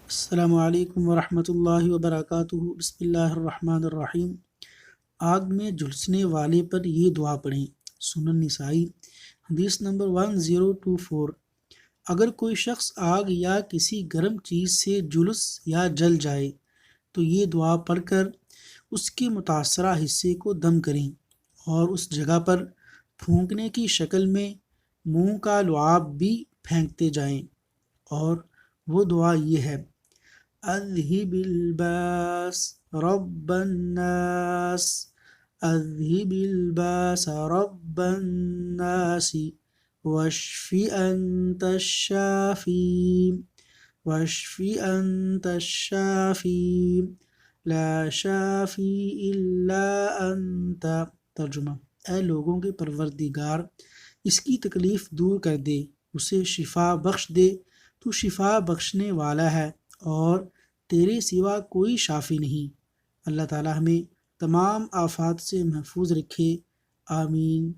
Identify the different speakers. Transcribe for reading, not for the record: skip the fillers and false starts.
Speaker 1: السلام علیکم ورحمۃ اللہ وبرکاتہ۔ بسم اللہ الرحمن الرحیم۔ آگ میں جھلسنے والے پر یہ دعا پڑھیں۔ سنن نسائی حدیث نمبر 1024۔ اگر کوئی شخص آگ یا کسی گرم چیز سے جلس یا جل جائے تو یہ دعا پڑھ کر اس کے متاثرہ حصے کو دم کریں اور اس جگہ پر پھونکنے کی شکل میں منہ کا لعاب بھی پھینکتے جائیں، اور وہ دعا یہ ہے: اذهب الباس رب الناس، اذهب الباس رب الناس، واشف انت الشافي، واشف انت الشافي، لا شافی الا انت۔ ترجمہ: اے لوگوں کے پروردگار، اس کی تکلیف دور کر دے، اسے شفا بخش دے، تو شفا بخشنے والا ہے اور تیرے سوا کوئی شافی نہیں۔ اللہ تعالی ہمیں تمام آفات سے محفوظ رکھے، آمین۔